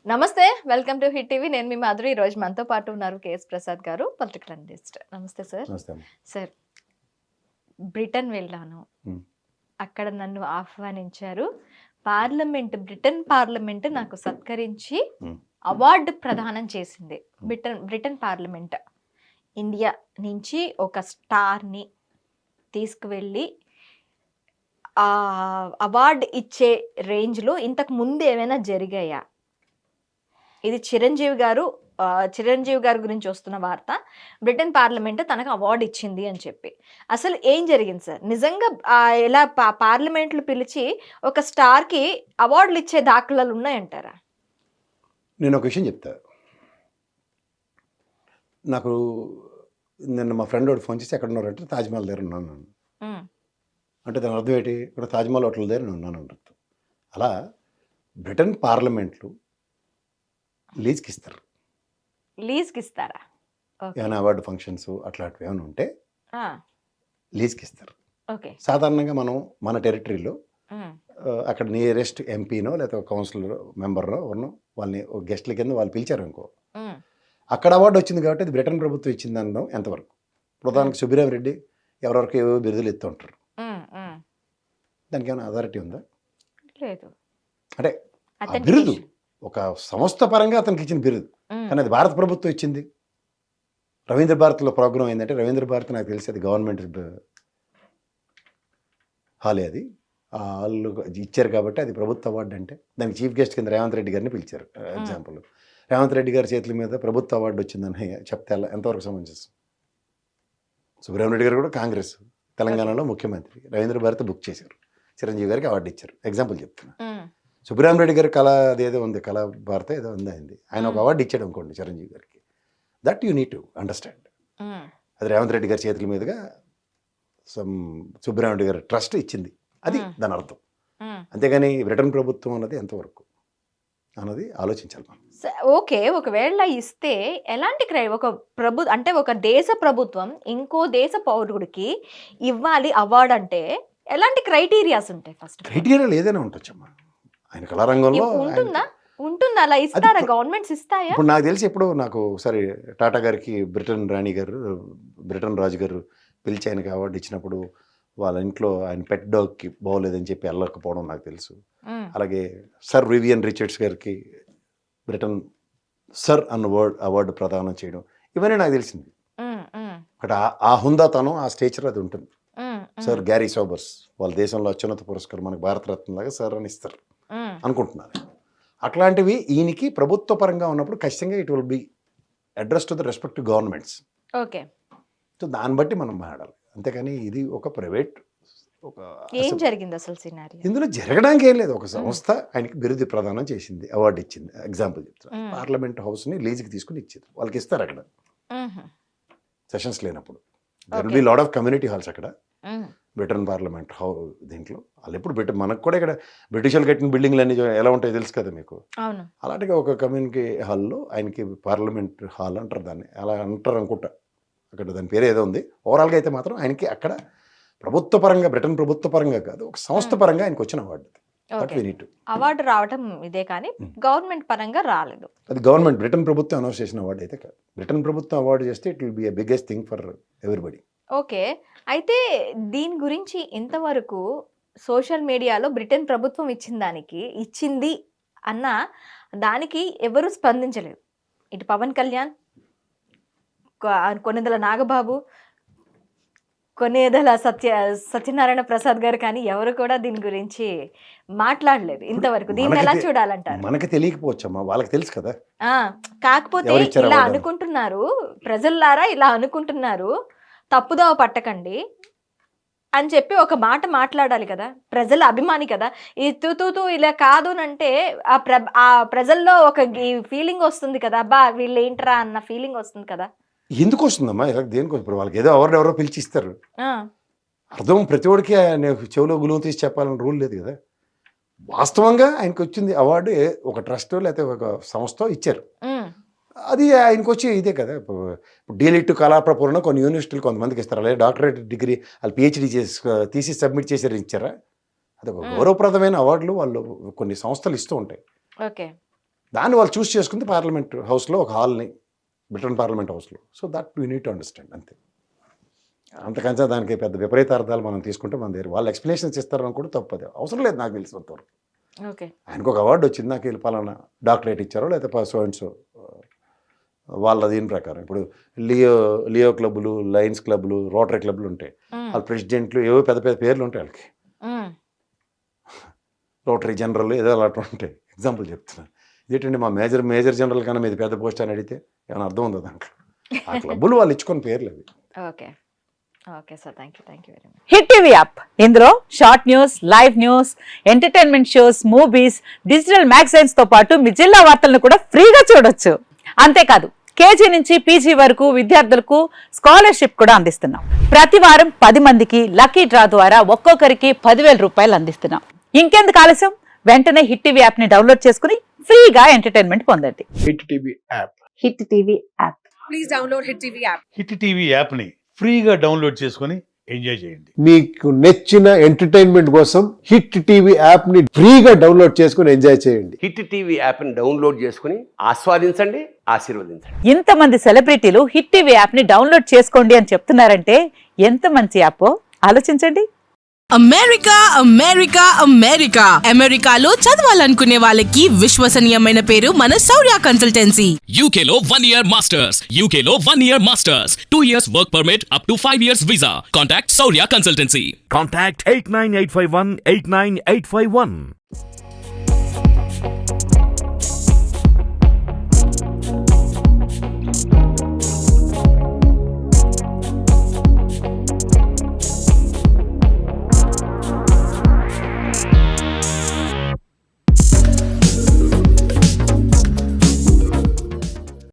నమస్తే. Welcome to hit TV. నేను మీ మాధురి. ఈరోజు మనతో పాటు ఉన్నారు కేఎస్ ప్రసాద్ గారు, పొలిటికల్ అనలిస్ట్. నమస్తే సార్. నమస్తే అమ్మ. సార్, బ్రిటన్ వెళ్ళాను. ఉమ్, అక్కడ నన్ను ఆహ్వానించారు. బ్రిటన్ పార్లమెంట్ నాకు సత్కరించి ఉమ్, అవార్డు ప్రదానం చేసింది. బ్రిటన్ పార్లమెంట్ ఇండియా నుంచి ఒక స్టార్ని తీసుకువెళ్ళి ఆ అవార్డు ఇచ్చే రేంజ్లో ఇంతకు ముందు ఏమైనా జరిగాయా? ఇది చిరంజీవి గారి గురించి వస్తున్న వార్త. బ్రిటన్ పార్లమెంట్ తనకు అవార్డు ఇచ్చింది అని చెప్పి. అసలు ఏం జరిగింది సార్? నిజంగా ఇలా పార్లమెంట్లు పిలిచి ఒక స్టార్కి అవార్డులు ఇచ్చే దాఖలాలు ఉన్నాయంటారా? నేను ఒక విషయం చెప్తా. నాకు నిన్న మా ఫ్రెండ్ వాడు ఫోన్ చేసి ఎక్కడ ఉన్నారంటే తాజ్మహల్ దగ్గర ఉన్నాను అన్నాడు. ఉమ్, అంటే దాని అర్థం ఏంటి? ఇక్కడ తాజ్మహల్ హోటల్ దగ్గర నేను ఉన్నాను అన్నట్టు. అలా బ్రిటన్ పార్లమెంట్లు లీజ్కి ఇస్తారు. లీజ్కి ఇస్తారా? ఓకే. ఏమైనా అవార్డు ఫంక్షన్స్ అట్లాంటివి ఏమైనా ఉంటే ఆ, లీజ్కి ఇస్తారు. ఓకే. సాధారణంగా మనం మన టెరిటరీలో ఉమ్, అక్కడ నియరెస్ట్ ఎంపీనో లేకపోతే కౌన్సిలర్ మెంబర్నో ఎవరినో వాళ్ళని గెస్ట్ల కింద వాళ్ళు పిలిచారు అనుకో, ఉమ్, అక్కడ అవార్డు వచ్చింది కాబట్టి అది బ్రిటన్ ప్రభుత్వం ఇచ్చింది అనడం ఎంతవరకు? ప్రధానికి సుబ్బిరామ్ రెడ్డి ఎవరెవరికి ఏవో బిరుదులు ఎత్తు ఉంటారు. ఉమ్, ఉమ్. దానికి ఏమైనా అథారిటీ ఉందా? లేదు. అంటే ఆ Authentication. బిరుదు ఒక సంస్థ పరంగా అతనికి ఇచ్చిన బిరుదు, ఉమ్, కానీ అది భారత ప్రభుత్వం ఇచ్చింది. రవీంద్ర భారత్లో ప్రోగ్రామ్ ఏంటంటే, రవీంద్ర భారత్ నాకు తెలిసి అది గవర్నమెంట్ హాలే. అది ఆ హాల్ ఇచ్చారు కాబట్టి అది ప్రభుత్వ అవార్డు. అంటే దానికి చీఫ్ గెస్ట్ కింద రేవంత్ రెడ్డి గారిని పిలిచారు. ఎగ్జాంపుల్, రేవంత్ రెడ్డి గారి చేతుల మీద ప్రభుత్వ అవార్డు వచ్చిందని చెప్తే ఎంతవరకు సమంజసం? సుబ్రహ్మణ్య రెడ్డి గారు కూడా కాంగ్రెస్, తెలంగాణలో ముఖ్యమంత్రి. రవీంద్ర భారత్ బుక్ చేశారు, చిరంజీవి గారికి అవార్డు ఇచ్చారు. ఎగ్జాంపుల్ చెప్తున్నా. ఉమ్, సుబ్రహ్మణ్య రెడ్డి గారి కళ అదేదో ఉంది, కళా భారత ఏదో ఉంది అయింది, ఆయన ఒక అవార్డు ఇచ్చాడు అనుకోండి చిరంజీవి గారికి. That you need to understand. Um, అది రేవంత్ రెడ్డి గారి చేతుల మీదుగా సుబ్రహ్మణ్య రెడ్డి గారి ట్రస్ట్ ఇచ్చింది, అది దాని అర్థం. ఉమ్. అంతేగాని బ్రిటన్ ప్రభుత్వం అన్నది ఎంతవరకు అన్నది ఆలోచించాలి మనం. ఓకే. ఒకవేళ ఇస్తే ఎలాంటి అంటే ఒక దేశ ప్రభుత్వం ఇంకో దేశ పౌరుడికి ఇవ్వాలి అవార్డు అంటే ఎలాంటి క్రైటీరియాస్ ఉంటాయి? ఫస్ట్ క్రైటీరియాలు ఏదైనా ఉండొచ్చమ్మా. ఆయన కళారంగంలో ఉంటుందా? అలా ఇస్తారా? అది గవర్నమెంట్స్ ఇస్తాయా? ఇప్పుడు నాకు తెలిసి ఎప్పుడు నాకు ఒకసారి టాటా గారికి బ్రిటన్ రాణి గారు, బ్రిటన్ రాజు గారు పిలిచి ఆయనకి అవార్డు ఇచ్చినప్పుడు వాళ్ళ ఇంట్లో ఆయన పెట్ డాగ్కి బాగోలేదని చెప్పి వెళ్ళకపోవడం నాకు తెలుసు. ఉమ్, అలాగే సర్ వివియన్ రిచర్డ్స్ గారికి బ్రిటన్ సర్ అన్న అవార్డు ప్రదానం చేయడం, ఇవన్నీ నాకు తెలిసింది. ఉమ్, ఉమ్, అక్కడ ఆ హుందాతనం, ఆ స్టేచర్ అది ఉంటుంది. ఉమ్, సర్ గ్యారీ సోబర్స్ వాళ్ళ దేశంలో అత్యున్నత పురస్కారం మనకు భారతరత్న లాగా సర్ అని ఇస్తారు ఉమ్, అనుకుంటున్నారు. అట్లాంటివి ఈయనకి ప్రభుత్వ పరంగా ఉన్నప్పుడు ఖచ్చితంగా it will be address to the respect governments. Okay. So దాన్ని బట్టి మనం మాట్లాడాలి. అంతేకాని ఇది ఒక ప్రైవేట్ ఒక ఏం జరిగింది అసలు సినారియో? ఇందులో జరగడానికి ఏం లేదు. ఒక సంస్థ ఆయనకి బిరుదు ప్రదానం చేసింది, అవార్డు ఇచ్చింది. ఎగ్జాంపుల్ చెప్తాను, పార్లమెంట్ హౌస్ని లీజ్కి తీసుకుని ఇచ్చింది, వాళ్ళకి ఇస్తారు అక్కడ సెషన్స్ లేనప్పుడు. There will be lot of community halls అక్కడ బ్రిటన్ పార్లమెంట్ దీంట్లో. వాళ్ళు ఎప్పుడు మనకు కూడా ఇక్కడ బ్రిటిష్ వాళ్ళు కట్టిన బిల్డింగ్లు అన్ని ఎలా ఉంటాయో తెలుసు కదా మీకు. అవును. అలాంటిగా ఒక కమ్యూనిటీ హాల్లో ఆయనకి పార్లమెంట్ హాల్ అంటారు దాన్ని, అలా అంటారు అనుకుంటా. అక్కడ దాని పేరు ఏదో ఉంది. ఓవరాల్గా అయితే మాత్రం ఆయనకి అక్కడ ప్రభుత్వ పరంగా, బ్రిటన్ ప్రభుత్వ పరంగా కాదు, ఒక సంస్థ పరంగా ఆయనకు వచ్చిన అవార్డు. అవార్డు రావటం ఇదే, కానీ గవర్నమెంట్ పరంగా రాలేదు. అది గవర్నమెంట్, బ్రిటన్ ప్రభుత్వం అనౌన్స్ చేసిన అవార్డు అయితే కాదు. బ్రిటన్ ప్రభుత్వం అవార్డు చేస్తే it will be a biggest thing for everybody. Okay. అయితే దీని గురించి ఇంతవరకు సోషల్ మీడియాలో బ్రిటన్ ప్రభుత్వం ఇచ్చింది అన్న దానికి ఎవరు స్పందించలేదు. ఇటు పవన్ కళ్యాణ్, కొన్నిదల నాగబాబు, కొన్నిదల సత్యనారాయణ ప్రసాద్ గారు, కానీ ఎవరు కూడా దీని గురించి మాట్లాడలేదు ఇంతవరకు. దీన్ని ఎలా చూడాలంటారు? మనకి తెలియకపోవచ్చమ్మా, వాళ్ళకి తెలుసు కదా. కాకపోతే ఇలా అనుకుంటున్నారు ప్రజల్లారా, ఇలా అనుకుంటున్నారు, తప్పుదోవ పట్టకండి అని చెప్పి ఒక మాట మాట్లాడాలి కదా. ప్రజల అభిమాని కదా. ఈ తూ ఇలా కాదు అంటే ఆ ప్రజల్లో ఒక ఫీలింగ్ వస్తుంది కదా, అబ్బా వీళ్ళు ఏంట్రా అన్న ఫీలింగ్ వస్తుంది కదా. ఎందుకు వస్తుందమ్మా? దేనికోసం? ఇప్పుడు వాళ్ళకి ఏదో ఎవరో పిలిచిస్తారు, అర్థం ప్రతి ఒడికి చెవిలో గులువు తీసి చెప్పాలని రూల్ లేదు కదా. వాస్తవంగా ఆయనకు వచ్చింది అవార్డు ఒక ట్రస్ట్ లేకపోతే ఒక సంస్థ ఇచ్చారు, అది ఆయనకు వచ్చి ఇదే కదా. ఇప్పుడు డీలిట్ కళాప్రపూర్ణ కొన్ని యూనివర్సిటీలు కొంతమందికి ఇస్తారు, అలాగే డాక్టరేట్ డిగ్రీ వాళ్ళు పిహెచ్డీ తీసి సబ్మిట్ చేసి ఇచ్చారా? అది ఒక గౌరవప్రదమైన అవార్డులు వాళ్ళు కొన్ని సంస్థలు ఇస్తూ ఉంటాయి. ఓకే. దాన్ని వాళ్ళు చూస్ చేసుకుంది పార్లమెంట్ హౌస్లో ఒక హాల్ని, బ్రిటన్ పార్లమెంట్ హౌస్లో. So that we need to understand అంతే. అంతకంటే దానికి పెద్ద విపరీత అర్థాలు మనం తీసుకుంటే మన దగ్గర వాళ్ళు ఎక్స్ప్లెనేషన్స్ ఇస్తారని కూడా తప్పదు, అవసరం లేదు నాకు తెలిసినంతవరకు. ఓకే. ఆయనకు ఒక అవార్డు వచ్చింది, నాకు వీళ్ళు పలానా డాక్టరేట్ ఇచ్చారో లేకపోతే సో అండ్ సో వాళ్ళ దీని ప్రకారం. ఇప్పుడు లియో క్లబ్లు, లయన్స్ క్లబ్లు, రోటరీ క్లబ్లు ఉంటాయి, వాళ్ళ ప్రెసిడెంట్లు ఏవో పెద్ద పెద్ద పేర్లు ఉంటాయి వాళ్ళకి, రోటరీ జనరల్ ఏదో అలాంటి ఉంటాయి. ఎగ్జాంపుల్ చెప్తున్నాను. ఇదేంటండి మా మేజర్ జనరల్ కన్నా మీది పెద్ద పోస్ట్ అని అడిగితే ఏమైనా అర్థం ఉందో దాంట్లో? ఆ క్లబ్బులు వాళ్ళు ఇచ్చుకొని పేర్లు అవి. Okay. Okay sir, thank you very much. Hit TV app, ఇందులో short news, live news, entertainment shows, movies, digital magazines తో పాటు మీ జిల్లా వార్తలను కూడా ఫ్రీగా చూడొచ్చు. అంతేకాదు కేజీ నుంచి పీజీ వరకు విద్యార్థులకు స్కాలర్షిప్ కూడా అందిస్తున్నాం. ప్రతి వారం 10 మందికి లక్కీ డ్రా ద్వారా ఒక్కొక్కరికి 10,000 రూపాయలు అందిస్తున్నాం. ఇంకెందుకు ఆలస్యం, వెంటనే హిట్ టీవీ యాప్ ని డౌన్లోడ్ చేసుకుని ఫ్రీగా ఎంటర్టైన్మెంట్ పొందండి. Hit TV app. Hit TV app. Please download Hit TV app. Hit TV యాప్ని ఫ్రీగా డౌన్లోడ్ చేసుకొని ఎంజాయ్ చేయండి. మీకు నచ్చిన ఎంటర్టైన్మెంట్ కోసం హిట్ టీవీ యాప్ ని ఫ్రీగా డౌన్లోడ్ చేసుకుని ఎంజాయ్ చేయండి. హిట్ టీవీ యాప్ని డౌన్లోడ్ చేసుకుని ఆస్వాదించండి, ఆశీర్వదించండి. ఇంతమంది సెలబ్రిటీలు హిట్ టీవీ యాప్ ని డౌన్లోడ్ చేసుకోండి అని చెప్తున్నారంటే ఎంత మంచి యాప్ ఆలోచించండి. అమెరికా అమెరికా అమెరికా అమెరికాలో చదవాలనుకునే వాళ్ళకి విశ్వసనీయమైన పేరు మన శౌర్య కన్సల్టెన్సీ. UK లో 1 year masters. UK లో 1 year masters. 2 years work permit up to 5 years visa. Contact Saurya Consultancy. Contact 89851 89851.